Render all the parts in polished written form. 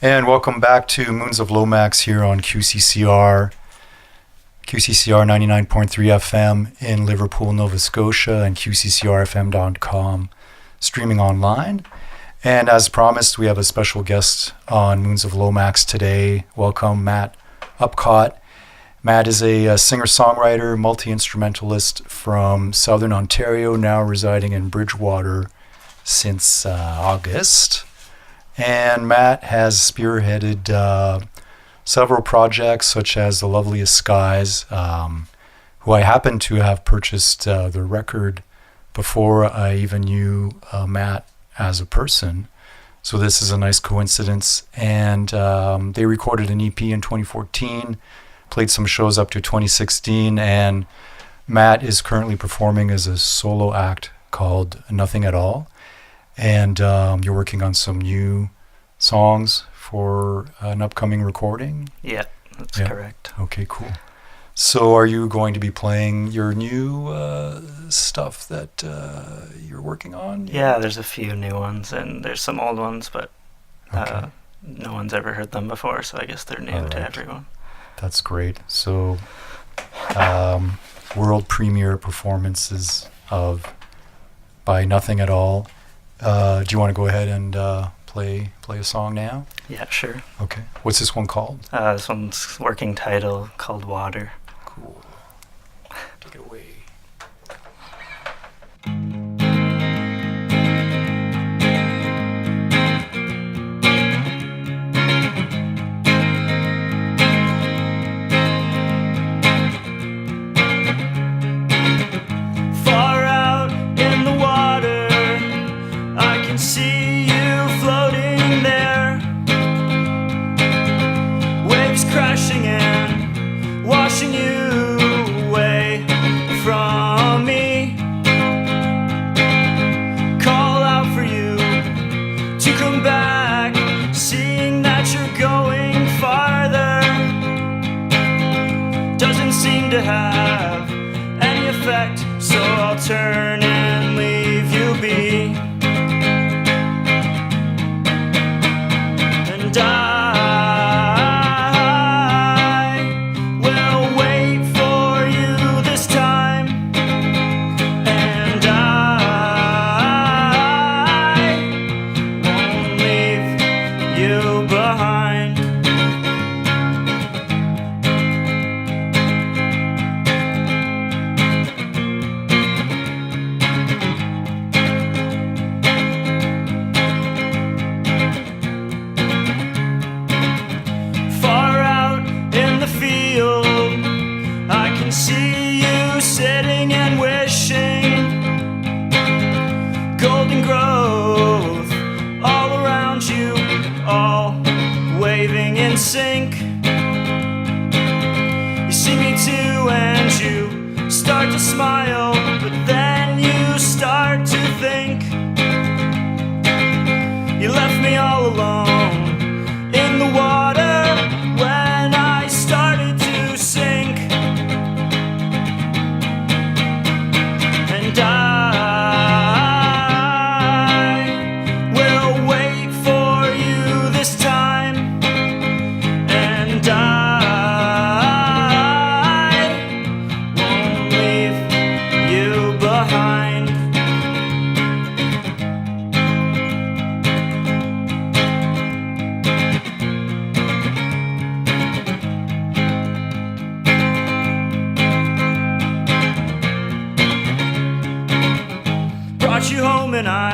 And welcome back to Moons of Lomax here on QCCR 99.3 FM in Liverpool, Nova Scotia, and QCCRFM.com, streaming online. And as promised, we have a special guest on Moons of Lomax today. Welcome, Matt Upcott. Matt is a singer-songwriter, multi-instrumentalist from Southern Ontario, now residing in Bridgewater since August. And Matt has spearheaded several projects, such as The Loveliest Skies, who I happen to have purchased the record before I even knew Matt as a person. So this is a nice coincidence. And they recorded an EP in 2014, played some shows up to 2016, and Matt is currently performing as a solo act called Nothing at All. And you're working on some new songs for an upcoming recording? Yeah, that's correct. Okay, cool. So are you going to be playing your new stuff that you're working on? Yeah, there's a few new ones, and there's some old ones, but no one's ever heard them before, so I guess they're new to everyone. That's great. So world premiere performances by Nothing at All. Do you want to go ahead and play a song now? Yeah, sure. Okay. What's this one called? This one's working title called Water. Cool. Take it away. Far out in the water, I can see you floating there. Waves crashing in, washing you away from me. Call out for you to come back, seeing that you're going farther. Doesn't seem to have any effect, so I'll turn and leave you be. And I will wait for you this time, and I won't leave you behind. Far out in the field, I can see you sitting and wishing. Golden growth all around you, all waving in sync. You see me too and you start to smile, but then you start to think. You left me all alone in the water when I started to sink. And I will wait for you this time, and I won't leave you behind. Brought you home and I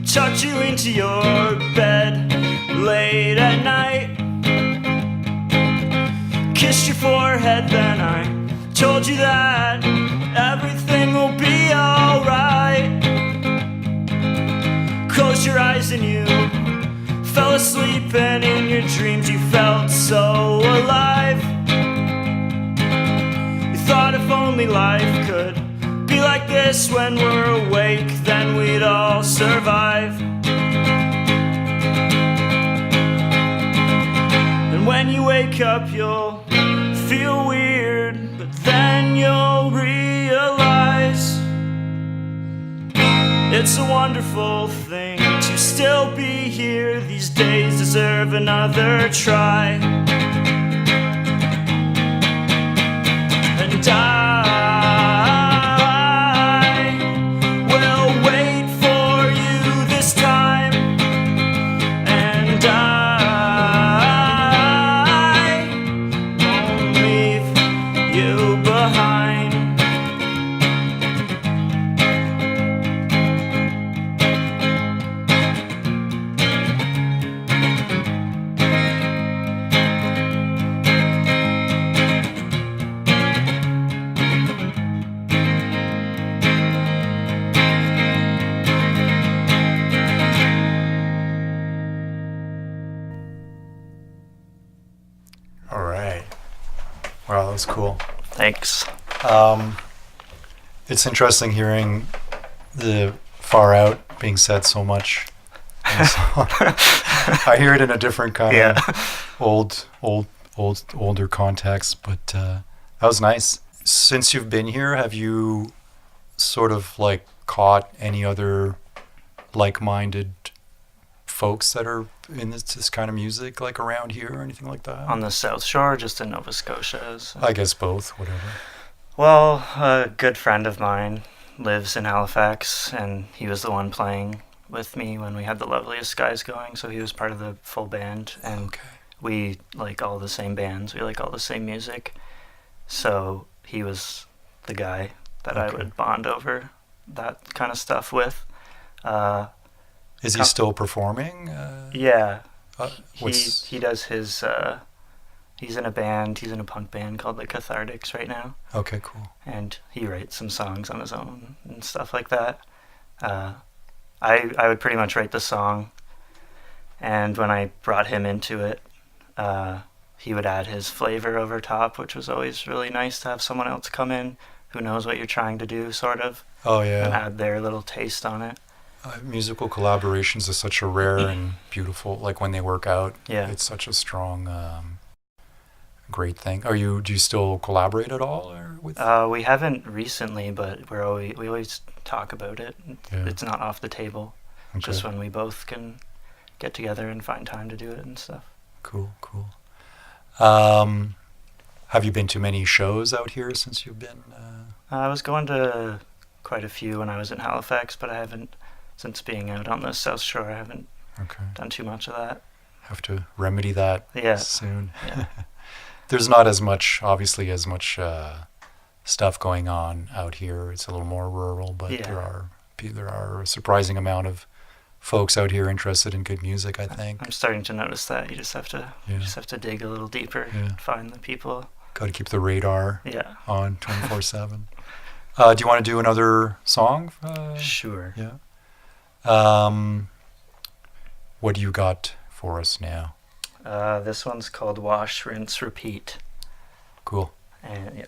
tucked you into your bed late at night. Kissed your forehead, then I told you that everything will be alright. Closed your eyes and you fell asleep, and in your dreams you felt so alive. You thought if only life could be like this when we're awake, then we'd all survive. And when you wake up, you'll feel weird, but then you'll realize it's a wonderful thing to still be here. These days deserve another try. And I will wait for you this time. And I won't leave you behind. All right. Wow, that was cool. Thanks. It's interesting hearing the far out being said so much in the song. I hear it in a different kind of older context, but that was nice. Since you've been here, have you sort of like caught any other like-minded folks that are in this kind of music, like around here or anything like that? On the South Shore, or just in Nova Scotia? I guess both, whatever. Well, a good friend of mine lives in Halifax, and he was the one playing with me when we had the Loveliest Skies going, so he was part of the full band, and Okay. we like all the same bands, we like all the same music, so he was the guy that I Okay. would bond over that kind of stuff with. Is he still performing? Yeah, What's he does his, he's in a band, he's in a punk band called the Cathartics right now. okay, cool. And he writes some songs on his own and stuff like that. I would pretty much write the song, and when I brought him into it, he would add his flavor over top, which was always really nice to have someone else come in who knows what you're trying to do, sort of, Oh and yeah, add their little taste on it. musical collaborations is such a rare and beautiful. Like when they work out, Yeah. it's such a strong, great thing. Do you still collaborate at all, or with? We haven't recently, but we always talk about it. Yeah. It's not off the table, Okay. just when we both can get together and find time to do it and stuff. Cool. Have you been to many shows out here since you've been? I was going to quite a few when I was in Halifax, but I haven't, since being out on the South Shore, I haven't Okay. done too much of that. Have to remedy that Yeah. soon. Yeah. There's not as much stuff going on out here. It's a little more rural, but Yeah. there are a surprising amount of folks out here interested in good music, I think. I'm starting to notice that. You just have to dig a little deeper Yeah. and find the people. Got to keep the radar Yeah. on 24/7. Do you want to do another song? Sure. Yeah. What do you got for us now? This one's called Wash, Rinse, Repeat. Cool. And yeah.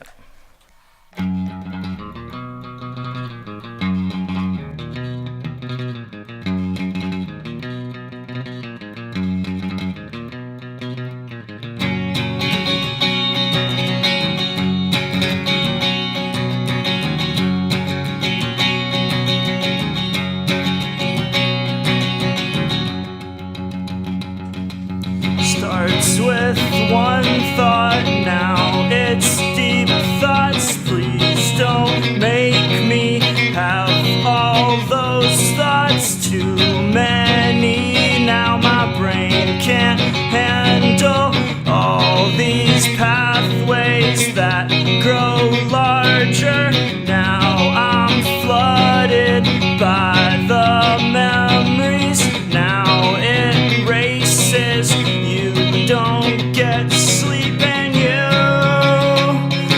Starts with one thought, now it's deep thoughts. Please don't make me have all those thoughts. Too many now, my brain can't handle all these pathways that grow larger. Now I'm flooded by the memories. Now it races. You don't get sleep, and you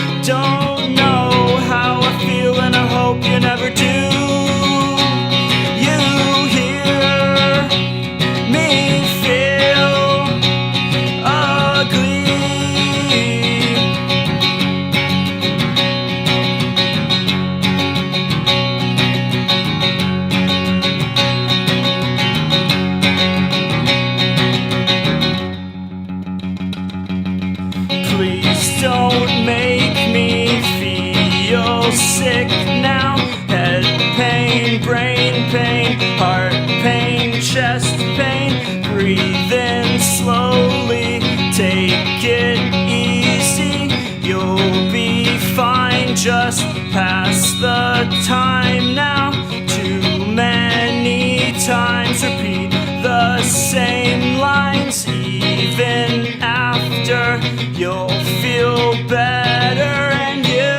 pass the time now. Too many times repeat the same lines. Even after you'll feel better, and you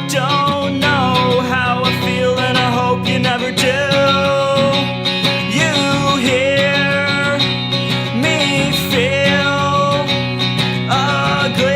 don't know how I feel, and I hope you never do. You hear me feel ugly.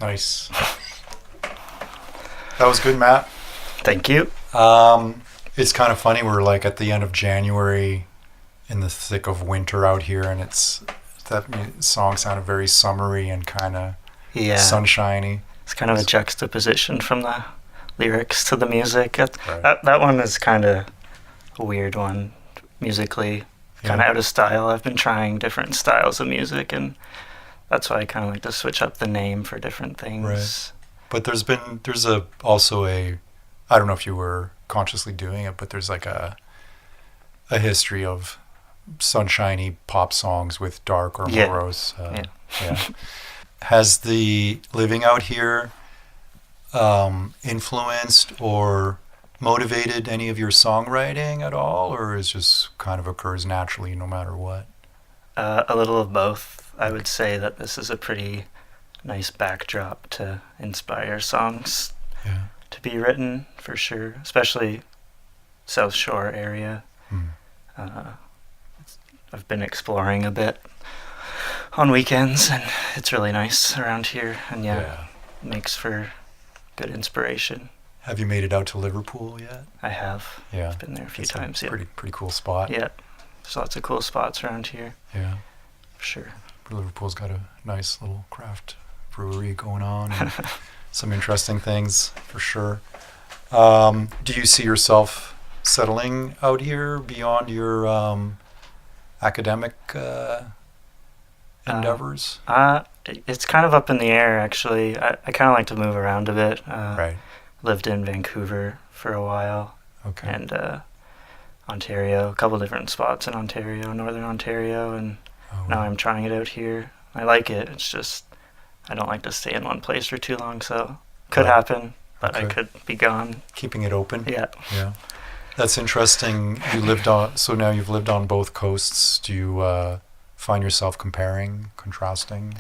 Nice. That was good, Matt. Thank you. It's kind of funny. We're like at the end of January in the thick of winter out here, and that song sounded very summery and kind of sunshiny. It's kind of a juxtaposition from the lyrics to the music. That one is kind of a weird one musically, kind of out of style. I've been trying different styles of music, and that's why I kind of like to switch up the name for different things. Right. But there's also a, I don't know if you were consciously doing it, but there's like a history of sunshiny pop songs with dark or morose. Has the living out here influenced or motivated any of your songwriting at all, or is just kind of occurs naturally no matter what? A little of both. I would say that this is a pretty nice backdrop to inspire songs to be written, for sure, especially South Shore area. I've been exploring a bit on weekends, and it's really nice around here, and it makes for good inspiration. Have you made it out to Liverpool yet? I have. Yeah. I've been there a few times. Pretty cool spot. Yeah. There's lots of cool spots around here. Yeah. For sure. Liverpool's got a nice little craft brewery going on and some interesting things for sure. Do you see yourself settling out here beyond your academic endeavors? It's kind of up in the air, actually. I kind of like to move around a bit. Right. Lived in Vancouver for a while. Okay. And Ontario, a couple different spots in Ontario, Northern Ontario, and now I'm trying it out here. I like it. It's just I don't like to stay in one place for too long, so could happen, but I could be gone. Keeping it open. Yeah. Yeah. That's interesting. So now you've lived on both coasts. Do you find yourself comparing, contrasting?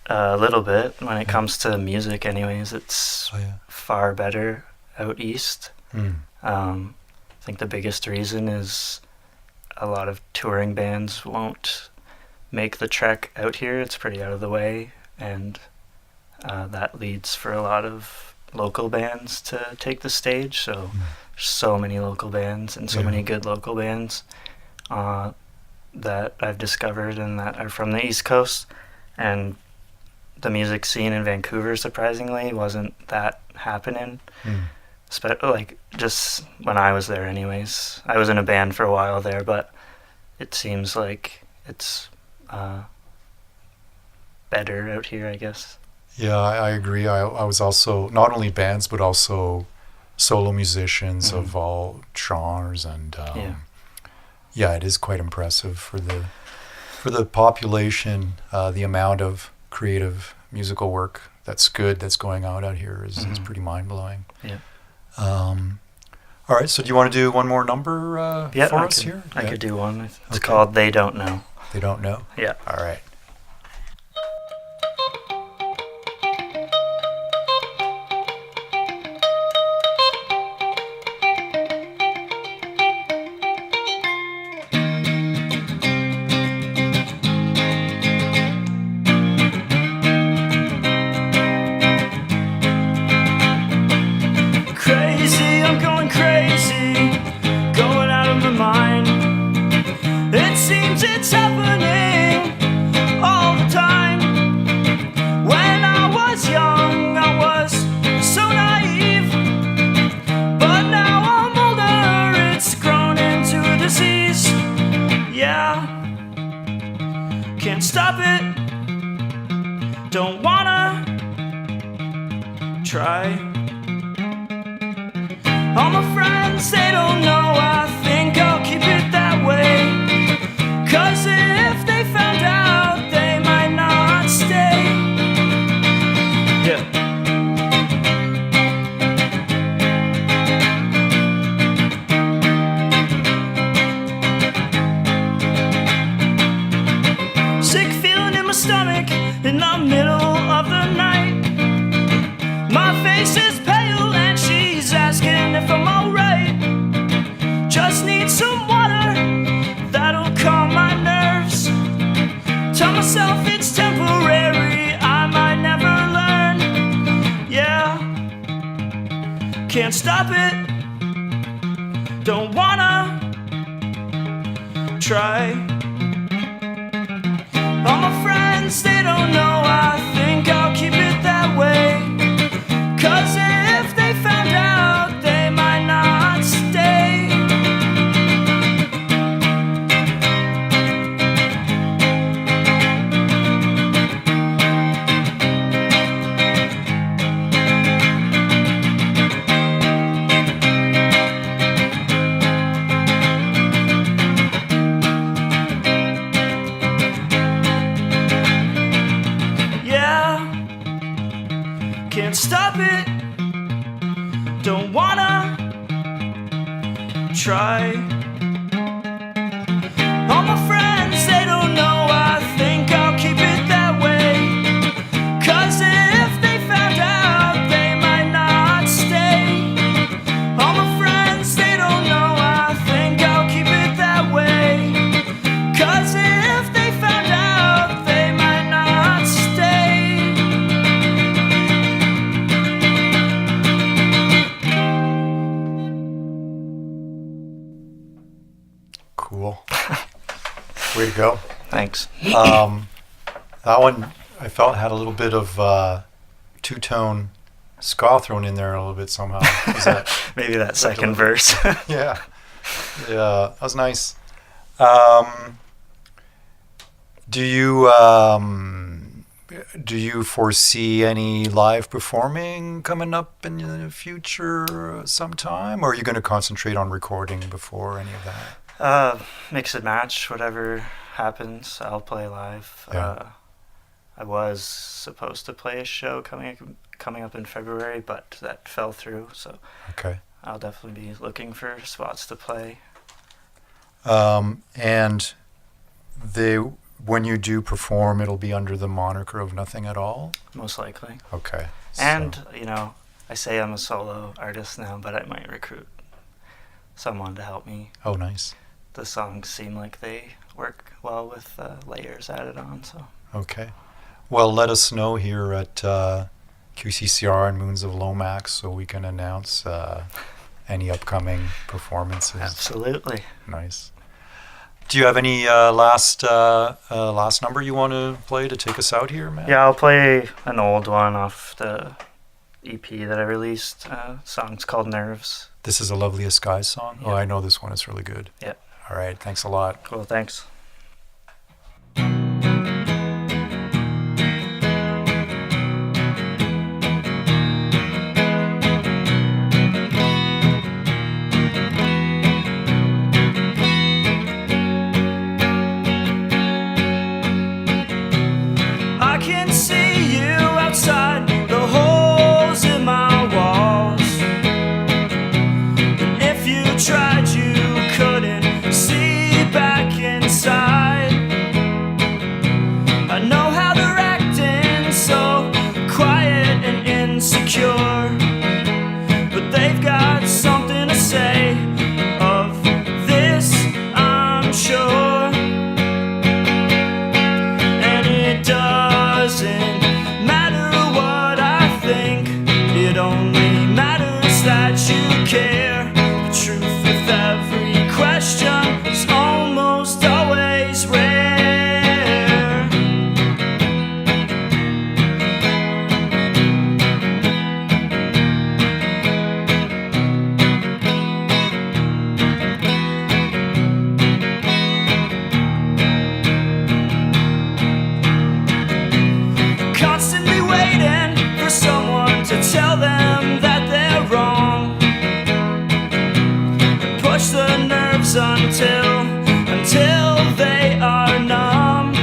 A little bit. When it comes to music, anyways, it's far better out east. I think the biggest reason is a lot of touring bands won't make the trek out here. It's pretty out of the way, and that leads for a lot of local bands to take the stage. So there's so many local bands and so many good local bands that I've discovered and that are from the East Coast. And the music scene in Vancouver, surprisingly, wasn't that happening. Like, just when I was there anyways. I was in a band for a while there, but it seems like it's better out here, I guess. Yeah, I agree. I was also, not only bands, but also solo musicians of all genres and Yeah, it is quite impressive for the population. The amount of creative musical work that's good that's going out here is pretty mind blowing. Yeah. All right. So do you want to do one more number for us here? I could do one. It's Okay. called "They Don't Know." They don't know. Yeah. All right. Crazy, I'm going crazy, going out of my mind. It seems it's happening all the time. When I was young, I was so naive, but now I'm older, it's grown into a disease. Yeah, can't stop it, don't wanna try. All my friends, they don't know, I think I'll keep it that way. 'Cause if they found out, they might not stay. Yeah. Sick feeling in my stomach in the middle of the night. My face is pale and she's asking if I'm alright. Just need some water, that'll calm my nerves. Tell myself it's temporary, I might never learn. Yeah, can't stop it, don't wanna try. All my friends, they don't know, I think I'll keep it that way. 'Cause if they found out, they might not stay. Yeah, can't stop it, don't wanna try. All my friends, they don't know, I think I'll keep it that way. 'Cause if they found out, they might not stay. All my friends, they don't know, I think I'll keep it that way. 'Cause if they found out, they might not stay. Cool. Way to go. Thanks. That one I felt had a little bit of two-tone ska thrown in there a little bit somehow. Is that, Maybe that Is that second deliberate? verse. yeah. Yeah, that was nice. Do you foresee any live performing coming up in the future sometime, or are you going to concentrate on recording before any of that? Mix and match, whatever happens, I'll play live. Yeah. I was supposed to play a show coming up in February, but that fell through, so Okay. I'll definitely be looking for spots to play. And when you do perform, it'll be under the moniker of Nothing at All? Most likely. Okay. And, I say I'm a solo artist now, but I might recruit someone to help me. Oh, nice. The songs seem like they work well with layers added on, so. Okay. Well, let us know here at QCCR and Moons of Lomax so we can announce any upcoming performances. Absolutely. Nice. Do you have any last number you want to play to take us out here, Matt? Yeah, I'll play an old one off the EP that I released. Song's called Nerves. This is a Loveliest Skies song? Yeah. Oh, I know this one is really good. Yeah. All right. Thanks a lot. Cool, thanks. care. The truth with every question is almost always rare. Constantly waiting for someone to tell them that they're wrong. Push the nerves until they are numb.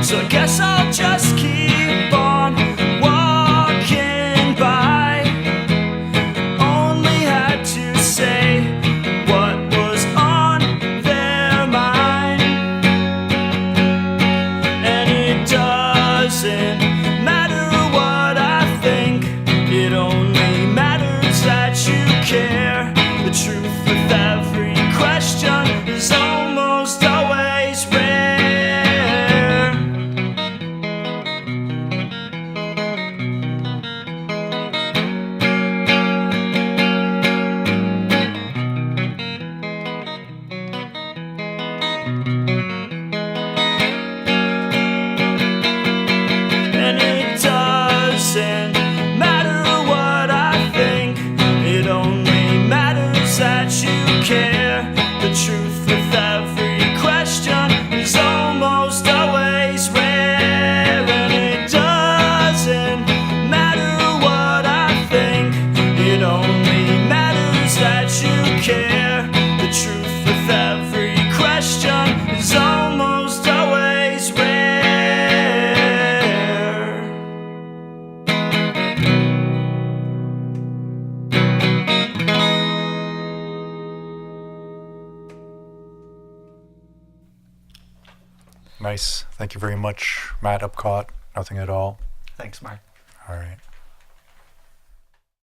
So I guess I'll just keep on walking by. Only had to say what was on their mind. And it doesn't matter what I think, it only matters that you care. The truth with every question is almost always rare. And it doesn't matter what I think, it only matters that you care. The truth with every question is almost always rare. And it doesn't matter what I think, it only matters that you care. The truth with every question is almost always rare. Nice. Thank you very much, Matt Upcott. Nothing at all. Thanks, Mark. All right.